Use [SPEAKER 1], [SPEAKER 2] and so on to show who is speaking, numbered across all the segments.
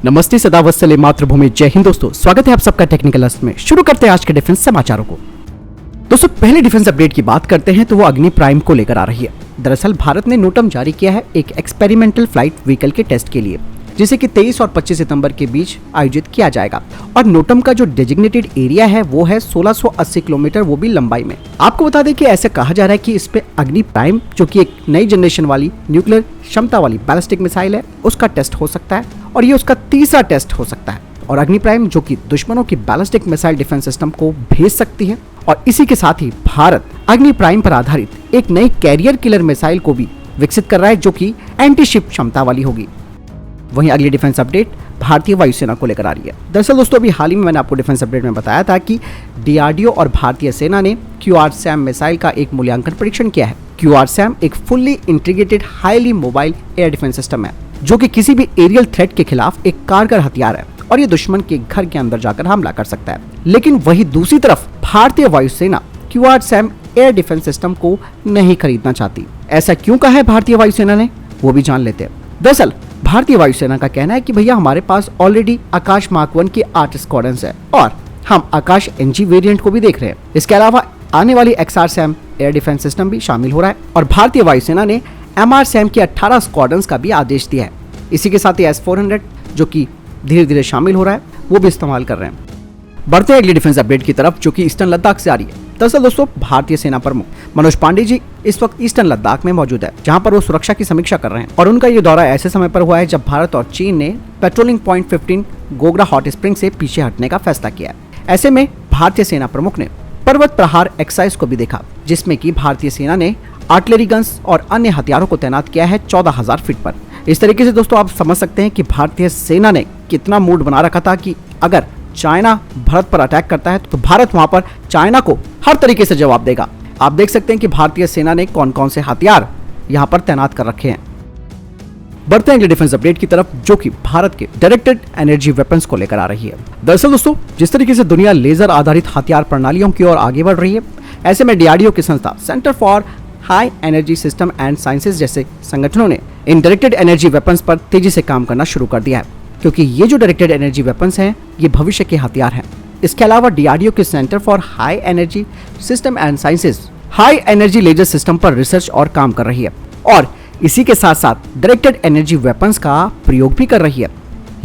[SPEAKER 1] नमस्ते, सदा वत्सले मातृभूमि, जय हिंद। दोस्तों स्वागत है आप सबका टेक्निकल अस्त्र में। शुरू करते हैं आज के डिफेंस समाचारों को। दोस्तों पहले डिफेंस अपडेट की बात करते हैं तो वो अग्नि प्राइम को लेकर आ रही है। दरअसल भारत ने नोटम जारी किया है एक एक्सपेरिमेंटल फ्लाइट व्हीकल के टेस्ट के लिए, जिसे कि 23 और 25 सितंबर के बीच आयोजित किया जाएगा। और नोटम का जो डेजिग्नेटेड एरिया है वो है 1680 किलोमीटर, वो भी लंबाई में। आपको बता दें कि ऐसे कहा जा रहा है कि इस पे अग्नि प्राइम, जो कि एक नई जनरेशन वाली न्यूक्लियर क्षमता वाली बैलिस्टिक मिसाइल है, उसका टेस्ट हो सकता है और ये उसका तीसरा टेस्ट हो सकता है। और अग्नि प्राइम जो कि दुश्मनों की बैलिस्टिक मिसाइल डिफेंस सिस्टम को भेज सकती है। और इसी के साथ ही भारत अग्नि प्राइम पर आधारित एक नई कैरियर किलर मिसाइल को भी विकसित कर रहा है, जो कि एंटी शिप क्षमता वाली होगी। वहीं अगली डिफेंस अपडेट भारतीय वायुसेना को लेकर आ रही है। दरअसल दोस्तों अभी हाल ही में मैंने आपको डिफेंस अपडेट में बताया था कि डीआरडीओ और भारतीय सेना ने QRSAM मिसाइल का एक मूल्यांकन परीक्षण किया है। QRSAM एक fully integrated highly mobile air defence system है, जो कि किसी भी एरियल थ्रेट के खिलाफ एक कारगर हथियार है और ये दुश्मन के घर के अंदर जाकर हमला कर सकता है। लेकिन वही दूसरी तरफ भारतीय वायुसेना QRSAM एयर डिफेंस सिस्टम को नहीं खरीदना चाहती। ऐसा क्यों कहा है भारतीय वायुसेना ने, वो भी जान लेते हैं। दरअसल भारतीय वायुसेना का कहना है कि भैया हमारे पास ऑलरेडी आकाश मार्क 1 के 8 स्क्वाड्रन्स है और हम आकाश NG वेरिएंट को भी देख रहे हैं। इसके अलावा आने वाली XRSAM एयर डिफेंस सिस्टम भी शामिल हो रहा है और भारतीय वायुसेना ने MRSAM के 18 स्क्वाड्रन्स का भी आदेश दिया है। इसी के साथ ही S-400 जो कि धीरे धीरे शामिल हो रहा है, वो भी इस्तेमाल कर रहे हैं। बढ़ते हैं अगली डिफेंस अपडेट की तरफ, जो कि ईस्टर्न लद्दाख से आ रही है। दरअसल दोस्तों भारतीय सेना प्रमुख मनोज पांडे जी इस वक्त ईस्टर्न लद्दाख में मौजूद है, जहां पर वो सुरक्षा की समीक्षा कर रहे हैं। और उनका ये दौरा ऐसे समय पर हुआ है जब भारत और चीन ने patrolling point 15 Gogra hot spring से पीछे हटने का फैसला किया है। ऐसे में भारतीय सेना प्रमुख ने पर्वत प्रहार एक्सरसाइज को भी देखा, जिसमें कि भारतीय सेना ने आर्टिलरी गन्स और अन्य हथियारों को तैनात किया है 14,000 फीट पर। इस तरीके से दोस्तों आप समझ सकते हैं कि भारतीय सेना ने कितना मूड बना रखा था कि अगर चाइना भारत पर अटैक करता है तो भारत वहां पर चाइना को हर तरीके से जवाब देगा। आप देख सकते हैं कि भारतीय सेना ने कौन कौन से हथियार यहां पर तैनात कर रखे हैं। बढ़ते हैं अगले डिफेंस अपडेट की तरफ, जो कि भारत के डायरेक्टेड एनर्जी वेपन्स को लेकर आ रही है। दरअसल दोस्तों जिस तरीके से दुनिया लेजर आधारित हथियार प्रणालियों की ओर आगे बढ़ रही है, ऐसे में DRDO की संस्था centre for high energy system and sciences जैसे संगठनों ने इन डायरेक्टेड एनर्जी वेपन्स पर तेजी से काम करना शुरू कर दिया है, क्योंकि ये जो डायरेक्टेड एनर्जी वेपन्स हैं ये भविष्य के हथियार हैं। इसके अलावा DRDO के centre for high energy system and sciences high energy laser system पर रिसर्च और काम कर रही है और इसी के साथ साथ डायरेक्टेड एनर्जी वेपन्स का प्रयोग भी कर रही है।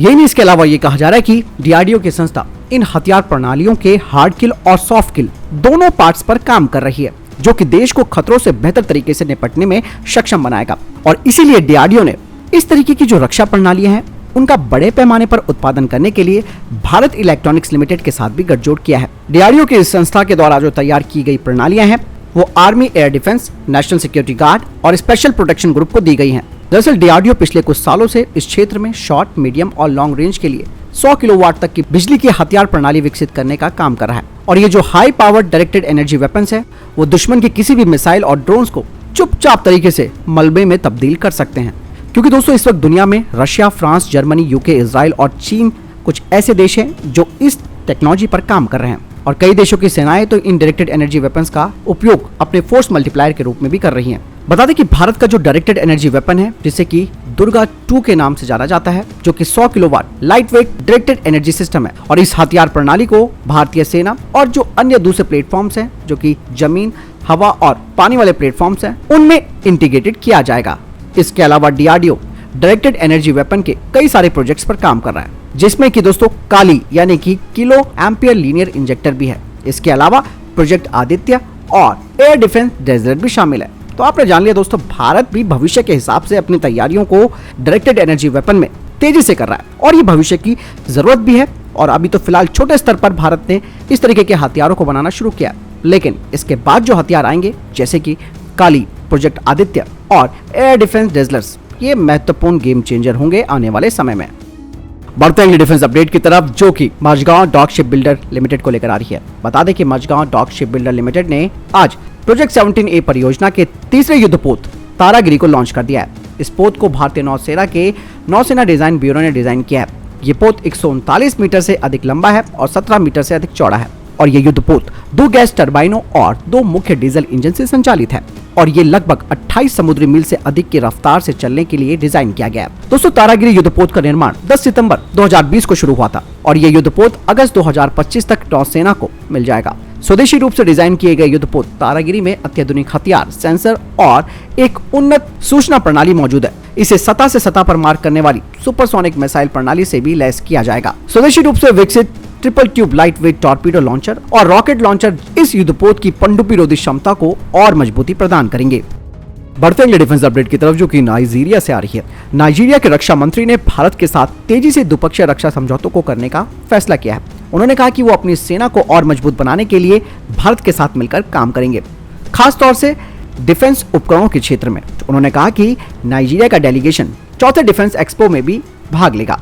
[SPEAKER 1] यही नहीं, इसके अलावा ये कहा जा रहा है कि DRDO की संस्था इन हथियार प्रणालियों के हार्ड किल और सॉफ्ट किल दोनों पार्ट्स पर काम कर रही है, जो कि देश को खतरों से बेहतर तरीके से निपटने में सक्षम बनाएगा। और इसीलिए DRDO ने इस तरीके की जो रक्षा प्रणालियां हैं उनका बड़े पैमाने पर उत्पादन करने के लिए भारत इलेक्ट्रॉनिक्स लिमिटेड के साथ भी गठजोड़ किया है। DRDO की इस संस्था के द्वारा जो तैयार की गई प्रणालियां हैं वो army air defence, national security guard और स्पेशल प्रोटेक्शन ग्रुप को दी गई हैं। दरअसल DRDO पिछले कुछ सालों से इस क्षेत्र में शॉर्ट, मीडियम और लॉन्ग रेंज के लिए 100 किलोवाट तक की बिजली की हथियार प्रणाली विकसित करने का काम कर रहा है। और ये जो high powered directed energy weapons है वो दुश्मन की किसी भी मिसाइल और ड्रोन्स को चुपचाप तरीके से मलबे में तब्दील कर सकते हैं। क्योंकि दोस्तों इस वक्त दुनिया में Russia, France, Germany, UK, Israel और चीन कुछ ऐसे देश हैं जो इस टेक्नोलॉजी पर काम कर रहे हैं और कई देशों की सेनाएं तो इन डायरेक्टेड एनर्जी वेपन्स का उपयोग अपने फोर्स मल्टीप्लायर के रूप में भी कर रही हैं। बता दें कि भारत का जो डायरेक्टेड एनर्जी वेपन है, जिसे कि दुर्गा 2 के नाम से जाना जाता है, जो कि 100 kilowatt light weight directed energy system है। और इस हथियार प्रणाली को भारतीय सेना और जो अन्य दूसरे प्लेटफॉर्म्स हैं, जो कि जमीन, हवा और पानी वाले प्लेटफॉर्म्स हैं, उनमें इंटीग्रेटेड किया जाएगा। इसके अलावा DRDO डायरेक्टेड एनर्जी वेपन के कई सारे प्रोजेक्ट्स पर काम कर रहा है, जिसमें कि दोस्तों काली यानी कि किलो एम्पियर लीनियर इंजेक्टर भी है। इसके अलावा प्रोजेक्ट आदित्य और एयर डिफेंस डेजर्ट भी शामिल है। तो आपने जान लिया दोस्तों, भारत भी भविष्य के हिसाब से अपनी तैयारियों को डायरेक्टेड एनर्जी वेपन में तेजी से कर रहा है और ये भविष्य की जरूरत भी है। और अभी तो फिलहाल छोटे स्तर पर भारत ने इस तरीके के हथियारों को बनाना शुरू किया, लेकिन इसके बाद जो हथियार आएंगे जैसे कि काली, प्रोजेक्ट आदित्य और एयर डिफेंस डेजलर्स, ये महत्वपूर्ण गेम चेंजर होंगे आने वाले समय में। बढ़ते हैं डिफेंस अपडेट की तरफ, जो कि Mazagon dock ship builder limited को लेकर आ रही है। बता दें कि Mazagon dock ship builder limited ने आज प्रोजेक्ट 17A परियोजना के तीसरे युद्धपोत तारागिरी को लॉन्च कर दिया है। इस पोत को भारतीय नौसेना के नौसेना डिजाइन ब्यूरो ने डिजाइन किया है। ये पोत 139 मीटर से अधिक लंबा है और 17 मीटर से अधिक चौड़ा है और ये युद्धपोत 2 गैस टर्बाइनों और 2 मुख्य डीजल इंजन से संचालित है। और ये लगभग 28 समुद्री मील से अधिक की रफ्तार से चलने के लिए डिजाइन किया गया है। दोस्तों, तारागिरी युद्धपोत का निर्माण 10 सितंबर 2020 को शुरू हुआ था और ये युद्धपोत अगस्त 2025 तक नौसेना को मिल जाएगा। स्वदेशी रूप से डिजाइन किए गए युद्धपोत तारागिरी में अत्याधुनिक हथियार, सेंसर और एक उन्नत सूचना प्रणाली मौजूद है। इसे सतह से सतह पर मार करने वाली सुपरसोनिक मिसाइल प्रणाली से भी लैस किया जाएगा। स्वदेशी रूप से विकसित triple tube light weight torpedo launcher और रॉकेट लॉन्चर इस युद्धपोत की पनडुब्बी रोधी क्षमता को और मजबूती प्रदान करेंगे। बढ़ते अगले डिफेंस अपडेट की तरफ, जो कि नाइजीरिया से आ रही है। नाइजीरिया के रक्षा मंत्री ने भारत के साथ तेजी से द्विपक्षीय रक्षा समझौतों को करने का फैसला किया है। उन्होंने कहा कि वो अपनी सेना को और मजबूत बनाने के लिए भारत के साथ मिलकर काम करेंगे, खास तौर से डिफेंस उपकरणों के क्षेत्र में। उन्होंने कहा कि नाइजीरिया का डेलीगेशन चौथे डिफेंस एक्सपो में भी भाग लेगा।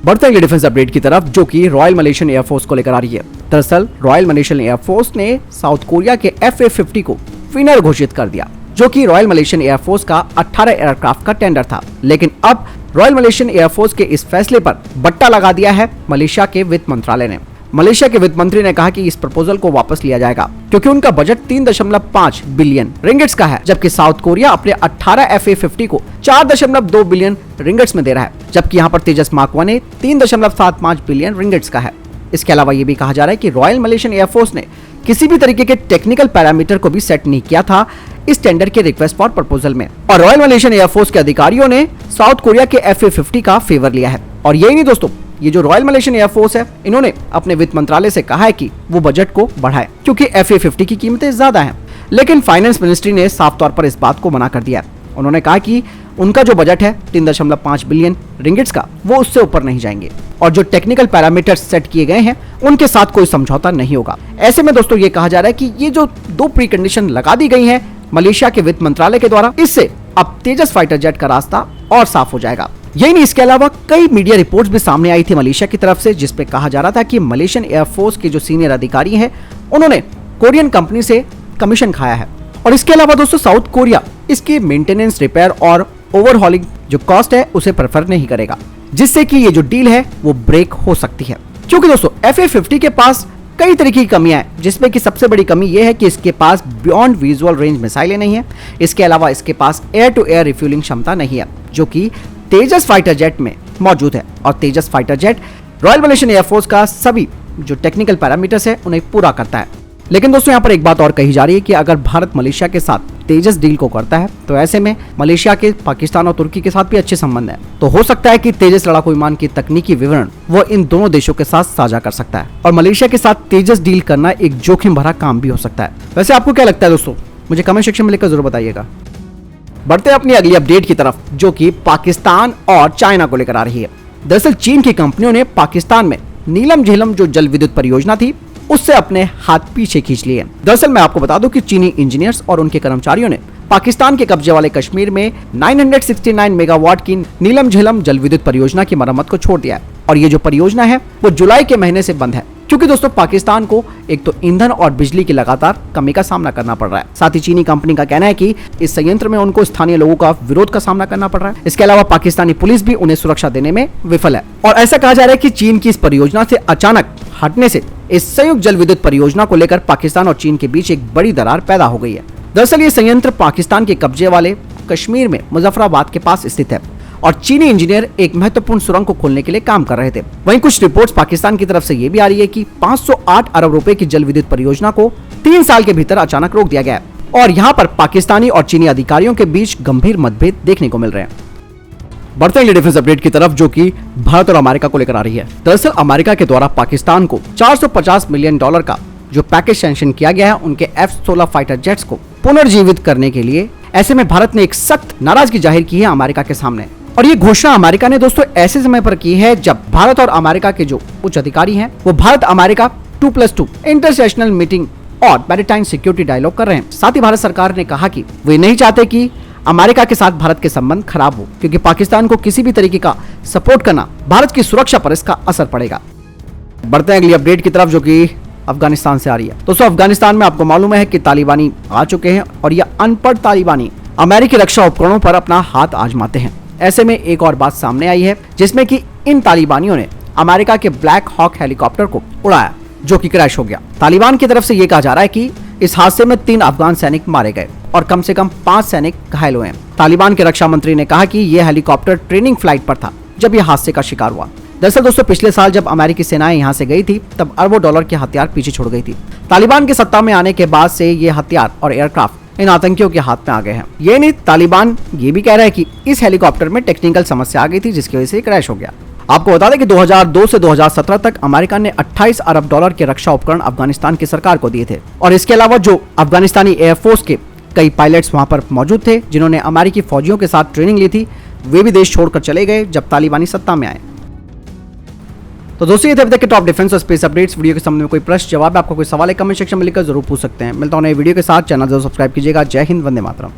[SPEAKER 1] बढ़ते अगले डिफेंस अपडेट की तरफ, जो कि रॉयल मलेशियन एयरफोर्स को लेकर आ रही है। दरअसल रॉयल मलेशियन एयरफोर्स ने साउथ कोरिया के FA-50 को विनर घोषित कर दिया, जो कि रॉयल मलेशियन एयरफोर्स का 18 एयरक्राफ्ट का टेंडर था। लेकिन अब रॉयल मलेशियन एयरफोर्स के इस फैसले पर बट्टा लगा दिया है मलेशिया के वित्त मंत्रालय ने। मलेशिया के वित्त मंत्री ने कहा कि इस प्रपोजल को वापस लिया जाएगा क्योंकि उनका बजट 3.5 बिलियन रिंगिट्स का है, जबकि साउथ कोरिया अपने 18 FA-50 को 4.2 बिलियन रिंगिट्स में दे रहा है, जबकि यहाँ पर तेजस मार्क 1 3.75 बिलियन रिंगिट्स का है। इसके अलावा ये भी कहा जा रहा है कि रॉयल मलेशियन एयरफोर्स ने किसी भी तरीके के टेक्निकल पैरामीटर को भी सेट नहीं किया था इस टेंडर के रिक्वेस्ट फॉर प्रपोजल में, और रॉयल मलेशियन एयरफोर्स के अधिकारियों ने साउथ कोरिया के FA-50 का फेवर लिया है। और यही नहीं दोस्तों, ये जो रॉयल मलेशियन एयरफोर्स है, इन्होंने अपने वित्त मंत्रालय से कहा है कि वो बजट को बढ़ाए क्योंकि FA-50 की कीमतें ज्यादा हैं। लेकिन फाइनेंस मिनिस्ट्री ने साफ तौर पर इस बात को मना कर दिया है। उन्होंने कहा कि उनका जो बजट है 3.5 बिलियन रिंगिट्स का, वो उससे ऊपर नहीं जाएंगे और जो टेक्निकल पैरामीटर्स सेट किए गए हैं उनके साथ कोई समझौता नहीं होगा। ऐसे में दोस्तों ये कहा जा रहा है कि ये जो दो प्री कंडीशन लगा दी गई है मलेशिया के वित्त मंत्रालय के द्वारा, इससे अब तेजस फाइटर जेट का रास्ता और साफ हो जाएगा। यही नहीं, इसके अलावा कई मीडिया रिपोर्ट्स भी सामने आई थी मलेशिया की तरफ से, जिसपे कहा जा रहा था कि मलेशियन एयरफोर्स के जो सीनियर अधिकारी हैं उन्होंने कोरियन कंपनी से कमीशन खाया है। और इसके अलावा दोस्तों साउथ कोरिया इसके मेंटेनेंस, रिपेयर और ओवरहॉलिंग जो कॉस्ट है उसे प्रेफर नहीं करेगा, जिससे कि ये जो डील है वो ब्रेक हो सकती है। क्योंकि दोस्तों FA-50 के पास कई तरीके की कमियां हैं, जिसमें कि सबसे बड़ी कमी यह है कि इसके पास बियॉन्ड विजुअल रेंज मिसाइलें नहीं है। इसके अलावा इसके पास एयर टू एयर रिफ्यूलिंग क्षमता नहीं है, जो कि तेजस फाइटर जेट में मौजूद है। और Tejas fighter jet Royal Malaysian Air Force का सभी जो टेक्निकल पैरामीटर्स है उन्हें पूरा करता है। लेकिन दोस्तों यहाँ पर एक बात और कही जा रही है कि अगर भारत मलेशिया के साथ तेजस डील को करता है तो ऐसे में मलेशिया के पाकिस्तान और तुर्की के साथ भी अच्छे संबंध है, तो हो सकता है कि तेजस लड़ाकू विमान की तकनीकी विवरण वो इन दोनों देशों के साथ साझा कर सकता है और मलेशिया के साथ तेजस डील करना एक जोखिम भरा काम भी हो सकता है। वैसे आपको क्या लगता है दोस्तों, मुझे कमेंट सेक्शन में लिखकर जरूर बताइएगा। बढ़ते हैं अपनी अगली अपडेट की तरफ, जो कि पाकिस्तान और चाइना को लेकर आ रही है। दरअसल चीन की कंपनियों ने पाकिस्तान में नीलम झेलम जो जल विद्युत परियोजना थी उससे अपने हाथ पीछे खींच लिए। दरअसल मैं आपको बता दूं कि चीनी इंजीनियर्स और उनके कर्मचारियों ने पाकिस्तान के कब्जे वाले कश्मीर में 969 मेगावाट की नीलम झेलम जल विद्युत परियोजना की मरम्मत को छोड़ दिया है। और ये जो परियोजना है वो जुलाई के महीने से बंद है, क्योंकि दोस्तों पाकिस्तान को एक तो ईंधन और बिजली की लगातार कमी का सामना करना पड़ रहा है। साथ ही चीनी कंपनी का कहना है कि इस संयंत्र में उनको स्थानीय लोगों का विरोध का सामना करना पड़ रहा है। इसके अलावा पाकिस्तानी पुलिस भी उन्हें सुरक्षा देने में विफल है। और ऐसा कहा जा रहा है कि चीन की इस परियोजना से अचानक हटने से इस संयुक्त जल विद्युत परियोजना को लेकर पाकिस्तान और चीन के बीच एक बड़ी दरार पैदा हो गई है। दरअसल ये संयंत्र पाकिस्तान के कब्जे वाले कश्मीर में मुजफ्फराबाद के पास स्थित है और चीनी इंजीनियर एक महत्वपूर्ण सुरंग को खोलने के लिए काम कर रहे थे। वहीं कुछ रिपोर्ट्स पाकिस्तान की तरफ से ये भी आ रही है कि 508 अरब रुपए की जल विद्युत परियोजना को 3 साल के भीतर अचानक रोक दिया गया है और यहाँ पर पाकिस्तानी और चीनी अधिकारियों के बीच गंभीर मतभेद देखने को मिल रहे हैं। बढ़ते हैं डिफेंस अपडेट की तरफ, जो कि भारत और अमेरिका को लेकर आ रही है। दरअसल अमेरिका के द्वारा पाकिस्तान को $450 मिलियन का जो पैकेज सैंक्शन किया गया है उनके F-16 फाइटर जेट्स को पुनर्जीवित करने के लिए। ऐसे में भारत ने एक सख्त नाराजगी जाहिर की है अमेरिका के सामने, और ये घोषणा अमेरिका ने दोस्तों ऐसे समय पर की है जब भारत और अमेरिका के जो उच्च अधिकारी हैं वो भारत अमेरिका 2+2 इंटरसेशनल मीटिंग और मैरीटाइम सिक्योरिटी डायलॉग कर रहे हैं। साथ ही भारत सरकार ने कहा कि वे नहीं चाहते कि अमेरिका के साथ भारत के संबंध खराब हो, क्योंकि पाकिस्तान को किसी भी तरीके का सपोर्ट करना भारत की सुरक्षा पर इसका असर पड़ेगा। बढ़ते हैं अगली अपडेट की तरफ, जो कि अफगानिस्तान से आ रही है। दोस्तों अफगानिस्तान में आपको मालूम है कि तालिबानी आ चुके हैं और यह अनपढ़ तालिबानी अमेरिकी रक्षा उपकरणों पर अपना हाथ आजमाते हैं। ऐसे में एक और बात सामने आई है जिसमें कि इन तालिबानियों ने अमेरिका के ब्लैक हॉक हेलीकॉप्टर को उड़ाया, जो कि क्रैश हो गया। तालिबान की तरफ से यह कहा जा रहा है कि इस हादसे में 3 अफगान सैनिक मारे गए और कम से कम 5 सैनिक घायल हुए हैं। तालिबान के रक्षा मंत्री ने कहा कि यह हेलीकॉप्टर ट्रेनिंग फ्लाइट पर था जब यह हादसे का शिकार हुआ। दरअसल दोस्तों, पिछले साल जब अमेरिकी सेनाएं यहां से गई थी तब अरबों डॉलर के हथियार पीछे छोड़ गई थी। तालिबान के सत्ता में आने के बाद से ये हथियार और एयरक्राफ्ट इन आतंकियों के हाथ में आ गए हैं। ये नहीं, तालिबान ये भी कह रहा है कि इस हेलीकॉप्टर में टेक्निकल समस्या आ गई थी जिसकी वजह से क्रैश हो गया। आपको बता दें कि 2002 से 2017 तक अमेरिका ने 28 अरब डॉलर के रक्षा उपकरण अफगानिस्तान की सरकार को दिए थे और इसके अलावा जो अफगानिस्तानी एयरफोर्स के कई पायलट्स वहां पर मौजूद थे जिन्होंने अमेरिकी फौजियों के साथ ट्रेनिंग ली थी, वे भी देश छोड़कर चले गए जब तालिबानी सत्ता में आए। तो दोस्तों, ये थे अब तक के टॉप डिफेंस और स्पेस अपडेट्स। वीडियो के संबंध में कोई प्रश्न जवाब है, आपको कोई सवाल है, कमेंट सेक्शन में लिखकर जरूर पूछ सकते हैं। मिलता हूं नए वीडियो के साथ, चैनल जरूर सब्सक्राइब कीजिएगा। जय हिंद, वंदे मातरम।